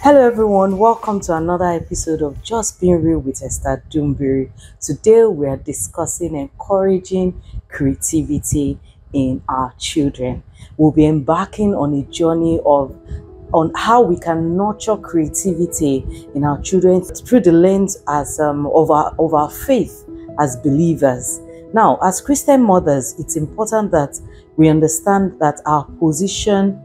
Hello everyone, welcome to another episode of Just Being Real with Esther Dumbiri. Today we are discussing encouraging creativity in our children. We'll be embarking on a journey on how we can nurture creativity in our children through the lens of our faith as believers. Now, as Christian mothers, it's important that we understand that our position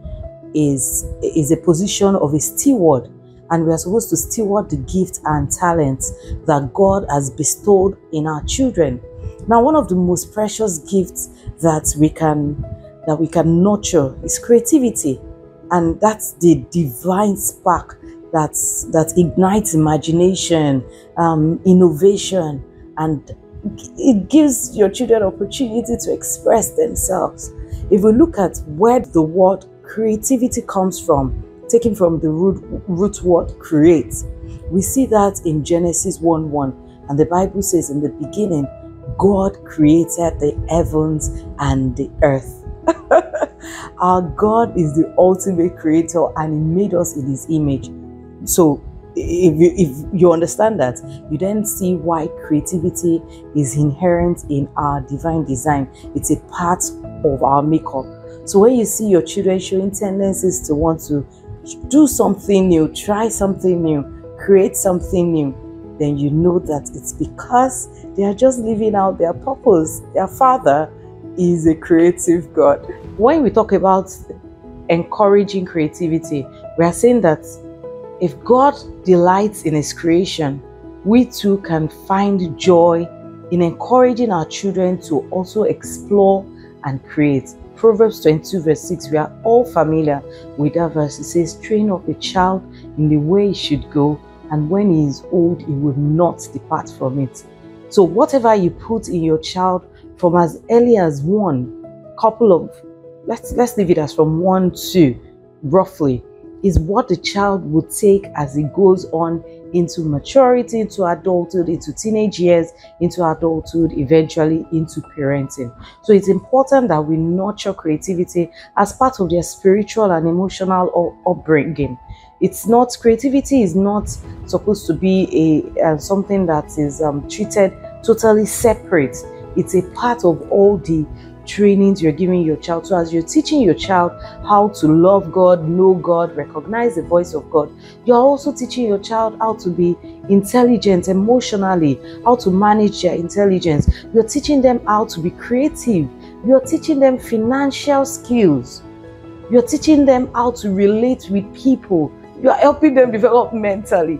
is a position of a steward, and we are supposed to steward the gifts and talents that God has bestowed in our children. Now, one of the most precious gifts that we can nurture is creativity, and that's the divine spark that ignites imagination, innovation, and it gives your children opportunity to express themselves. If we look at where the word creativity comes from, taken from the root word create, we see that in Genesis 1:1, and the Bible says, in the beginning God created the heavens and the earth. Our God is the ultimate creator, and he made us in his image. So if you understand that, you then see why creativity is inherent in our divine design. It's a part of our makeup. So when you see your children showing tendencies to want to do something new, try something new, create something new, then you know that it's because they are just living out their purpose. Their Father is a creative God. When we talk about encouraging creativity, we are saying that if God delights in his creation, we too can find joy in encouraging our children to also explore and create. Proverbs 22 verse 6, we are all familiar with that verse. It says, train up a child in the way he should go, and when he is old, he will not depart from it. So whatever you put in your child from as early as let's leave it as from 1 to roughly, is what the child would take as he goes on into maturity, into adulthood, into teenage years, into adulthood, eventually into parenting. So it's important that we nurture creativity as part of their spiritual and emotional upbringing. Creativity is not supposed to be something that is treated totally separate. It's a part of all the trainings you're giving your child. So as you're teaching your child how to love God, know God, recognize the voice of God, you're also teaching your child how to be intelligent emotionally, how to manage their intelligence. You're teaching them how to be creative. You're teaching them financial skills. You're teaching them how to relate with people. You're helping them develop mentally.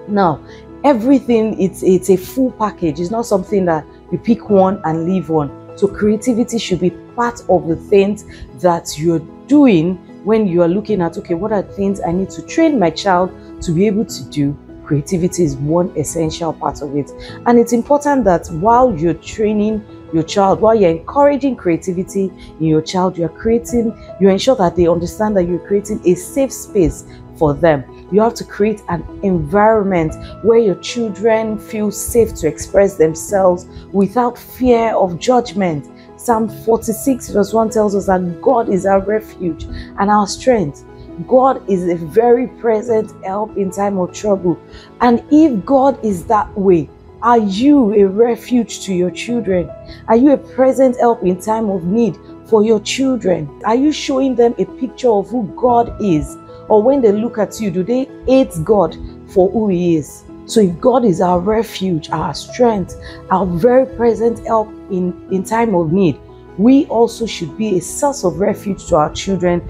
Now, everything, it's a full package. It's not something that you pick one and leave one. So creativity should be part of the things that you're doing when you are looking at, okay, what are things I need to train my child to be able to do? Creativity is one essential part of it. And it's important that while you're training your child, while you're encouraging creativity in your child, you ensure that they understand that you're creating a safe space for them. You have to create an environment where your children feel safe to express themselves without fear of judgment. Psalm 46 verse 1 tells us that God is our refuge and our strength. God is a very present help in time of trouble. And if God is that way, are you a refuge to your children? Are you a present help in time of need for your children? Are you showing them a picture of who God is? Or when they look at you, do they hate God for who he is? So if God is our refuge, our strength, our very present help in time of need, we also should be a source of refuge to our children,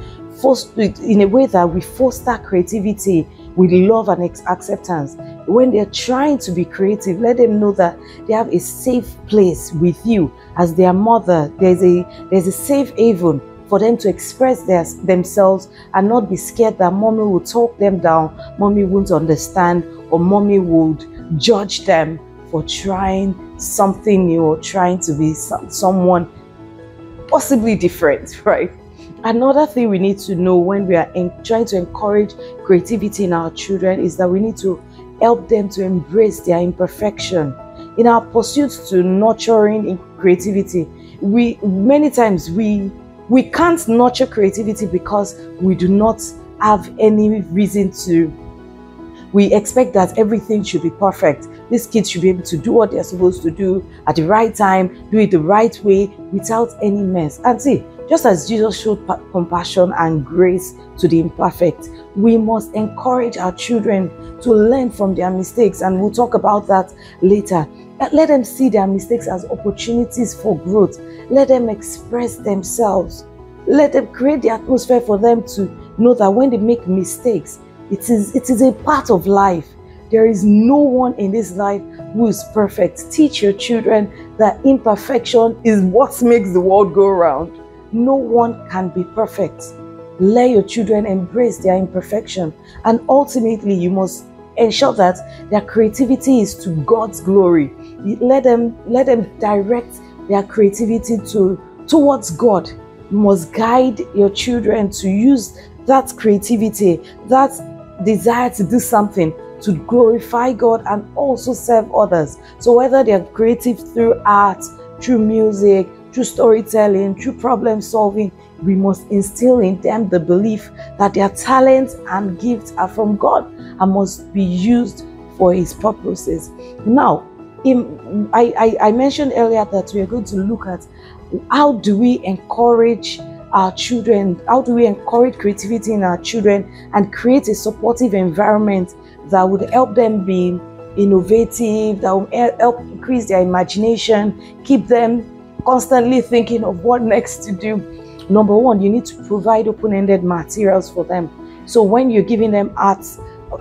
in a way that we foster creativity with love and acceptance. When they're trying to be creative, let them know that they have a safe place with you as their mother. There's a safe haven for them to express themselves and not be scared that mommy will talk them down, mommy won't understand, or mommy would judge them for trying something new or trying to be someone possibly different, right? Another thing we need to know when we are trying to encourage creativity in our children is that we need to help them to embrace their imperfection. In our pursuit to nurturing creativity, many times we can't nurture creativity because we do not have any reason to We expect that everything should be perfect. These kids should be able to do what they're supposed to do at the right time, do it the right way without any mess. And see, just as Jesus showed compassion and grace to the imperfect, we must encourage our children to learn from their mistakes. And we'll talk about that later. Let them see their mistakes as opportunities for growth. Let them express themselves. Let them create the atmosphere for them to know that when they make mistakes, it is a part of life. There is no one in this life who is perfect. Teach your children that imperfection is what makes the world go round. No one can be perfect. Let your children embrace their imperfection. And ultimately, you must ensure that their creativity is to God's glory. Let them direct their creativity towards God. You must guide your children to use that creativity, that desire to do something to glorify God and also serve others. So whether they're creative through art, through music, through storytelling, through problem solving, we must instill in them the belief that their talents and gifts are from God and must be used for His purposes. Now, I mentioned earlier that we are going to look at how do we encourage our children, how do we encourage creativity in our children and create a supportive environment that would help them be innovative, that will help increase their imagination, keep them constantly thinking of what next to do. Number one, you need to provide open-ended materials for them. So when you're giving them art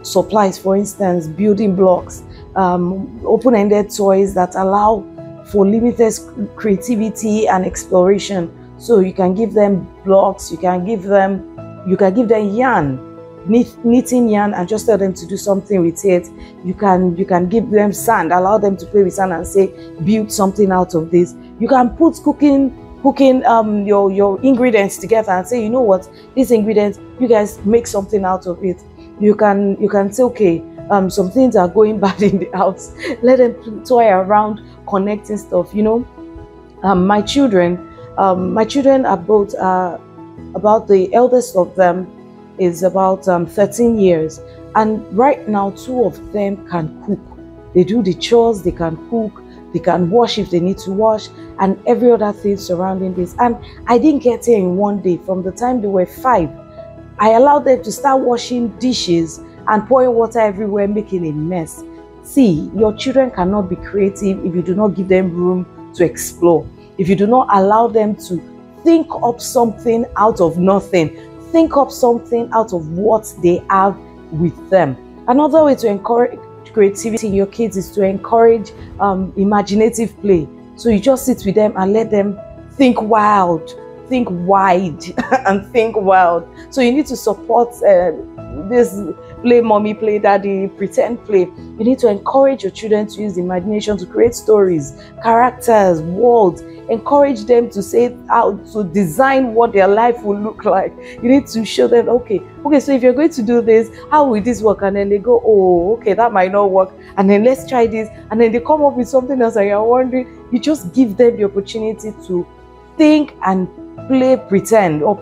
supplies, for instance, building blocks, open-ended toys that allow for limited creativity and exploration. So you can give them blocks, you can give them yarn, knitting yarn, and just tell them to do something with it. You can give them sand, allow them to play with sand and say, build something out of this. You can put cooking your ingredients together and say, you know what, these ingredients, you guys make something out of it. You can say, okay, some things are going bad in the house. Let them toy around connecting stuff. You know, my children are both about the eldest of them is about 13 years, and right now 2 of them can cook. They do the chores, they can cook, they can wash if they need to wash, and every other thing surrounding this. And I didn't get here in one day. From the time they were 5, I allowed them to start washing dishes and pouring water everywhere, making a mess. See, your children cannot be creative if you do not give them room to explore. If you do not allow them to think up something out of nothing, think up something out of what they have with them. Another way to encourage creativity in your kids is to encourage imaginative play. So you just sit with them and let them think wild, think wide, and think wild. So you need to support this play mommy, play daddy, pretend play. You need to encourage your children to use imagination to create stories, characters, worlds. Encourage them to say how to design what their life will look like. You need to show them, okay, so if you're going to do this, how will this work? And then they go, oh, okay, that might not work. And then let's try this. And then they come up with something else and you're wondering. You just give them the opportunity to think and play pretend, or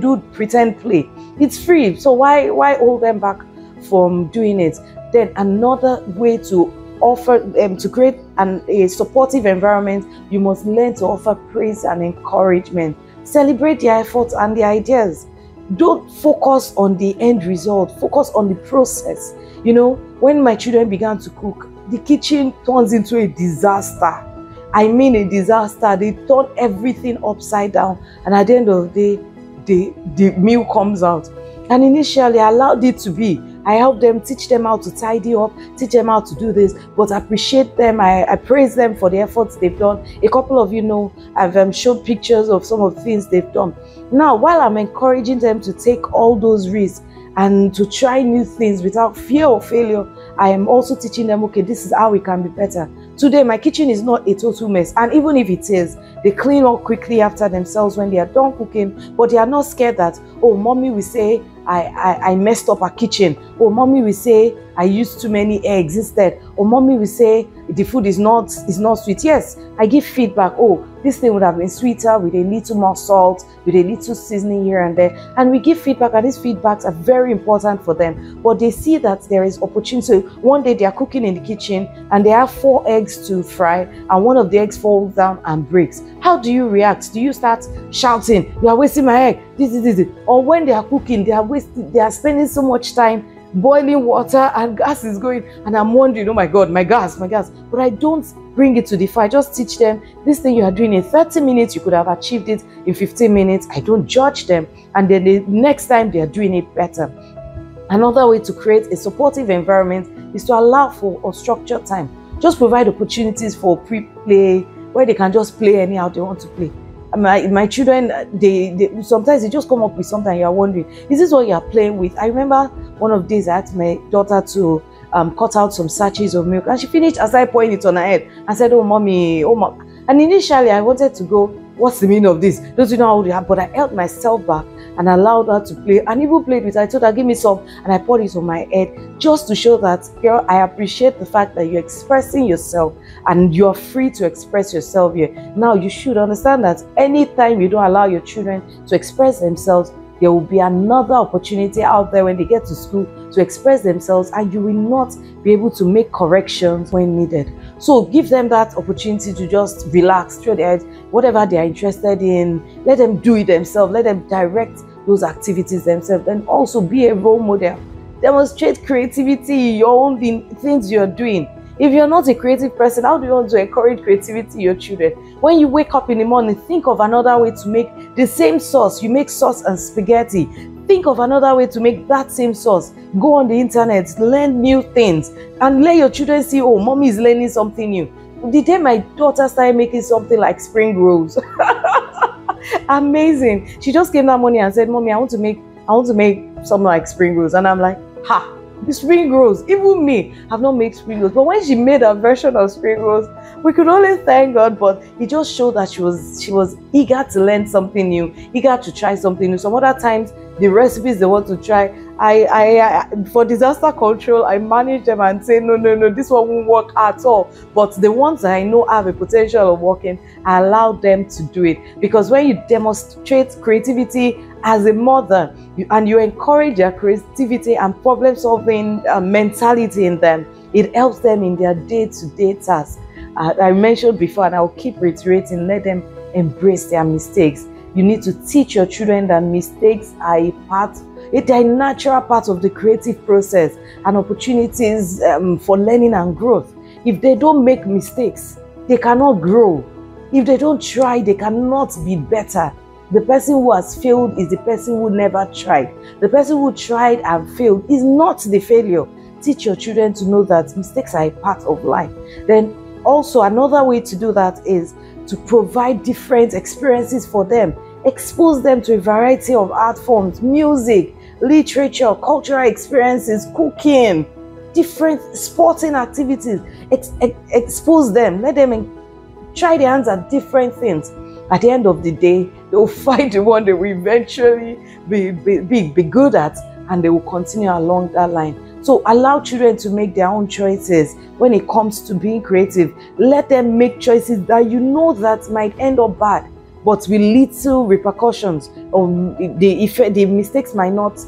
do pretend play. It's free, so why hold them back from doing it? Then another way to offer to create a supportive environment, you must learn to offer praise and encouragement. Celebrate their efforts and their ideas. Don't focus on the end result, focus on the process. You know, when my children began to cook, the kitchen turns into a disaster. I mean a disaster. They turn everything upside down, and at the end of the day, the meal comes out. And initially, I allowed it to be. I helped them, teach them how to tidy up, teach them how to do this, but appreciate them. I praise them for the efforts they've done. A couple of you know, I've showed pictures of some of the things they've done. Now, while I'm encouraging them to take all those risks and to try new things without fear of failure, I am also teaching them, okay, this is how we can be better. Today, my kitchen is not a total mess. And even if it is, they clean up quickly after themselves when they are done cooking, but they are not scared that, oh, mommy will say, I messed up her kitchen. Oh, mommy will say I used too many eggs instead. Or mommy will say the food is not sweet. Yes, I give feedback. Oh, this thing would have been sweeter with a little more salt, with a little seasoning here and there. And we give feedback, and these feedbacks are very important for them. But they see that there is opportunity. So one day they are cooking in the kitchen and they have 4 eggs to fry, and one of the eggs falls down and breaks. How do you react? Do you start shouting, "You are wasting my egg, this?" Or when they are cooking, they are spending so much time boiling water and gas is going, and I'm wondering, oh my God, my gas. But I don't bring it to the fire. I just teach them, this thing you are doing in 30 minutes, you could have achieved it in 15 minutes. I don't judge them, and then the next time they are doing it better. Another way to create a supportive environment is to allow for unstructured time. Just provide opportunities for pre-play where they can just play anyhow they want to play. My children, they sometimes they just come up with something and you're wondering, is this what you're playing with? I remember one of the days I asked my daughter to cut out some sachets of milk, and she finished and started pouring it on her head and said, "Oh mommy, oh mom." And initially I wanted to go, "What's the meaning of this? Don't you know how to have?" But I held myself back and allowed her to play, and even played with her. I told her, "Give me some," and I poured it on my head, just to show that, girl, I appreciate the fact that you're expressing yourself and you're free to express yourself here. Now you should understand that anytime you don't allow your children to express themselves, there will be another opportunity out there when they get to school to express themselves, and you will not be able to make corrections when needed. So give them that opportunity to just relax, throw their heads, whatever they are interested in, let them do it themselves, let them direct those activities themselves, and also be a role model. Demonstrate creativity in your own things you're doing. If you're not a creative person, how do you want to encourage creativity in your children? When you wake up in the morning, think of another way to make the same sauce. You make sauce and spaghetti. Think of another way to make that same sauce. Go on the internet, learn new things, and let your children see, oh, mommy is learning something new. The day my daughter started making something like spring rolls, amazing. She just came that morning and said, "Mommy, I want to make something like spring rolls." And I'm like, ha! The spring rolls, even me, have not made spring rolls. But when she made a version of spring rolls, we could only thank God. But it just showed that she was eager to learn something new, eager to try something new. Some other times, the recipes they want to try, I for disaster control, I manage them and say, no, this one won't work at all. But the ones that I know have a potential of working, I allow them to do it. Because when you demonstrate creativity as a mother, and you encourage their creativity and problem-solving mentality in them, it helps them in their day-to-day tasks. I mentioned before, and I'll keep reiterating, let them embrace their mistakes. You need to teach your children that mistakes are a natural part of the creative process and opportunities for learning and growth. If they don't make mistakes, they cannot grow. If they don't try, they cannot be better. The person who has failed is the person who never tried. The person who tried and failed is not the failure. Teach your children to know that mistakes are a part of life. Then also another way to do that is to provide different experiences for them. Expose them to a variety of art forms, music, literature, cultural experiences, cooking, different sporting activities. Expose them. Let them try their hands at different things. At the end of the day, they will find the one they will eventually be good at, and they will continue along that line. So allow children to make their own choices when it comes to being creative. Let them make choices that you know that might end up bad, but with little repercussions. The mistakes might not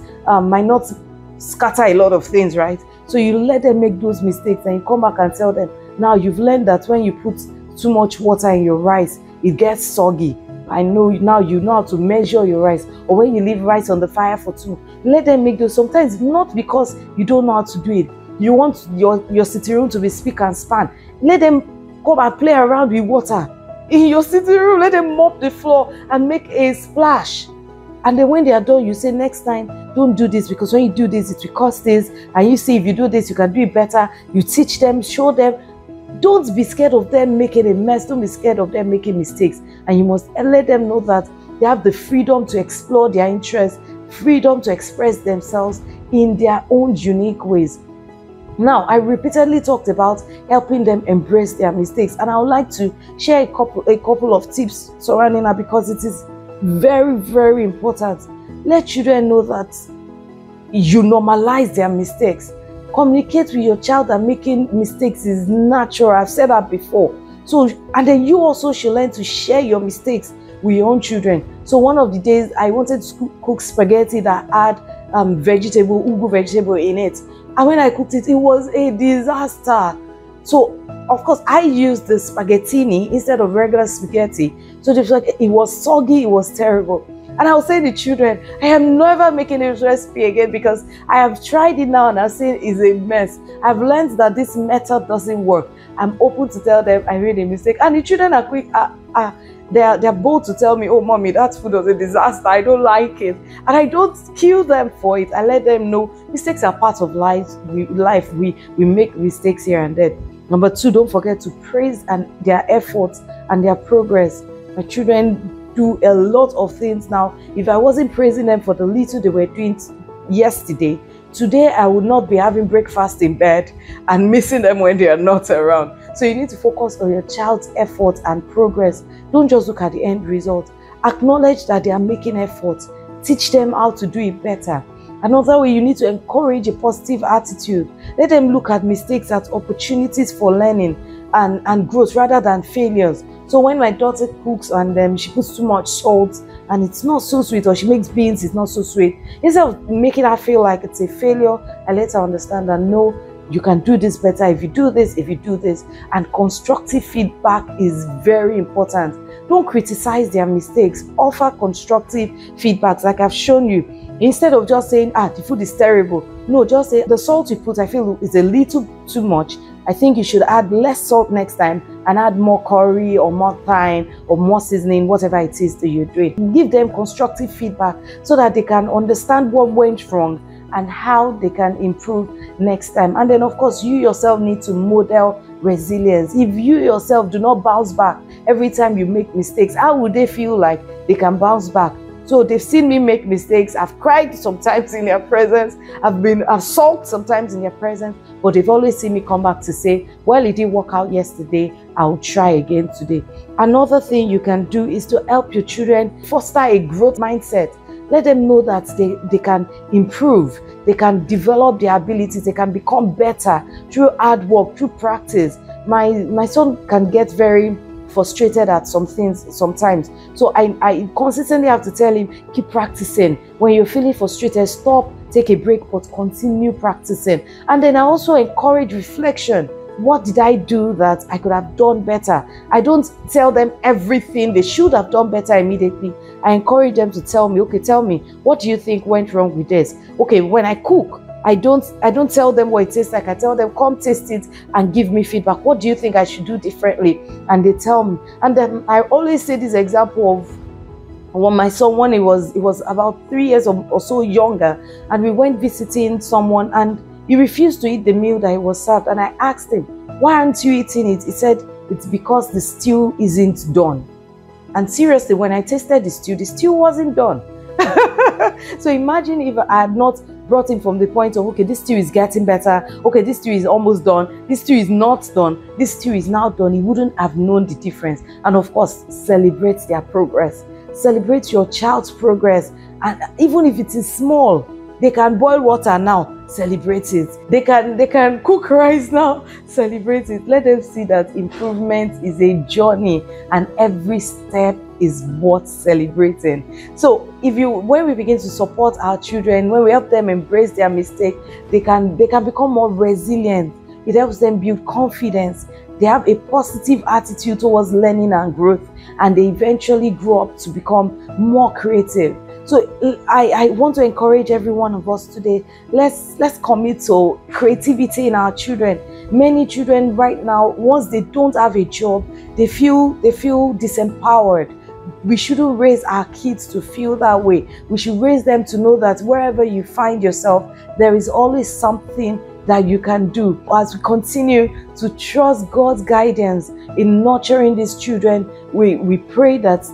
scatter a lot of things, right? So you let them make those mistakes, and you come back and tell them, now you've learned that when you put too much water in your rice, it gets soggy. I know now you know how to measure your rice. Or when you leave rice on the fire for too, let them make those. Sometimes not because you don't know how to do it. You want your sitting room to be spick and span. Let them come and play around with water in your sitting room. Let them mop the floor and make a splash. And then when they are done, you say, next time, don't do this, because when you do this, it will cause this. And you see, if you do this, you can do it better. You teach them, show them. Don't be scared of them making a mess. Don't be scared of them making mistakes. And you must let them know that they have the freedom to explore their interests, freedom to express themselves in their own unique ways. Now, I repeatedly talked about helping them embrace their mistakes, and I would like to share a couple of tips surrounding that, because it is very, very important. Let children know that you normalize their mistakes. Communicate with your child that making mistakes is natural. I've said that before. So, and then you also should learn to share your mistakes with your own children. So one of the days I wanted to cook spaghetti that had vegetable, ugu vegetable in it. And when I cooked it, it was a disaster. So, of course, I used the spaghettini instead of regular spaghetti. So it was soggy, it was terrible. And I will say to the children, I am never making this recipe again because I have tried it now and I've seen it's a mess. I've learned that this method doesn't work. I'm open to tell them I made a mistake. And the children are quick, they're bold to tell me, oh, mommy, that food was a disaster. I don't like it. And I don't kill them for it. I let them know mistakes are part of life. We make mistakes here and there. Number 2, don't forget to praise their efforts and their progress. My children do a lot of things now. If I wasn't praising them for the little they were doing yesterday, today I would not be having breakfast in bed and missing them when they are not around. So you need to focus on your child's effort and progress. Don't just look at the end result. Acknowledge that they are making efforts. Teach them how to do it better. Another way, you need to encourage a positive attitude. Let them look at mistakes as opportunities for learning and growth rather than failures. So when my daughter cooks and she puts too much salt and it's not so sweet, or she makes beans, it's not so sweet, instead of making her feel like it's a failure, I let her understand that no, you can do this better if you do this, if you do this. And constructive feedback is very important. Don't criticize their mistakes. Offer constructive feedbacks like I've shown you. Instead of just saying, the food is terrible. No, just say, the salt you put, I feel is a little too much. I think you should add less salt next time and add more curry or more thyme or more seasoning, whatever it is that you're doing. Give them constructive feedback so that they can understand what went wrong and how they can improve next time. And then, of course, you yourself need to model resilience. If you yourself do not bounce back every time you make mistakes, how would they feel like they can bounce back? So they've seen me make mistakes. I've cried sometimes in their presence. I've sulked sometimes in their presence, but they've always seen me come back to say, well, it didn't work out yesterday. I'll try again today. Another thing you can do is to help your children foster a growth mindset. Let them know that they can improve, they can develop their abilities, they can become better through hard work, through practice. My son can get very frustrated at some things sometimes. So I consistently have to tell him, keep practicing. When you're feeling frustrated, stop, take a break, but continue practicing. And then I also encourage reflection. What did I do that I could have done better? I don't tell them everything they should have done better immediately. I encourage them to tell me, okay, tell me, what do you think went wrong with this? Okay, when I cook, I don't tell them what it tastes like. I tell them, come taste it and give me feedback. What do you think I should do differently? And they tell me. And then I always say this example of when my son, when he was about 3 years or so younger, and we went visiting someone and he refused to eat the meal that he was served. And I asked him, why aren't you eating it? He said, it's because the stew isn't done. And seriously, when I tasted the stew wasn't done. So imagine if I had not brought him from the point of, okay, this stew is getting better, okay, this stew is almost done, this stew is not done, this stew is now done, he wouldn't have known the difference. And of course, celebrate their progress. Celebrate your child's progress. And even if it is small, they can boil water now, celebrate it. They can cook rice now, celebrate it. Let them see that improvement is a journey and every step is worth celebrating. So when we begin to support our children, when we help them embrace their mistake, they can become more resilient. It helps them build confidence. They have a positive attitude towards learning and growth, and they eventually grow up to become more creative. So I want to encourage every one of us today, let's commit to creativity in our children. Many children right now, once they don't have a job, they feel disempowered. We shouldn't raise our kids to feel that way. We should raise them to know that wherever you find yourself, there is always something that you can do. As we continue to trust God's guidance in nurturing these children, we pray that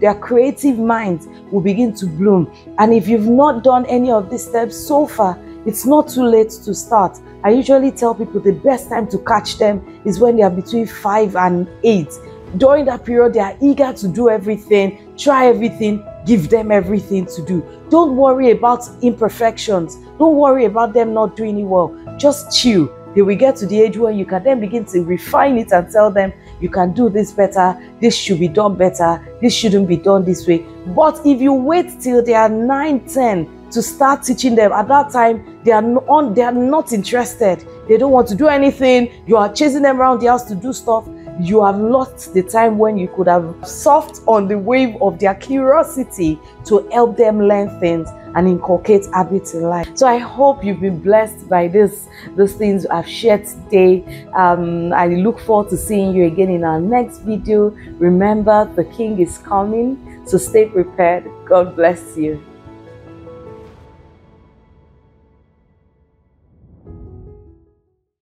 their creative minds will begin to bloom. And if you've not done any of these steps so far, it's not too late to start. I usually tell people the best time to catch them is when they are between 5 and 8. During that period, they are eager to do everything, try everything. give them everything to do. Don't worry about imperfections. Don't worry about them not doing it well. Just chill. They will get to the age where you can then begin to refine it and tell them, you can do this better, this should be done better, this shouldn't be done this way. But if you wait till they are 9, 10 to start teaching them, at that time they are not interested. They don't want to do anything. You are chasing them around the house to do stuff. You have lost the time when you could have surfed on the wave of their curiosity to help them learn things and inculcate habits in life. So I hope you've been blessed by these things I've shared today. I look forward to seeing you again in our next video. Remember, the King is coming, so stay prepared. God bless you.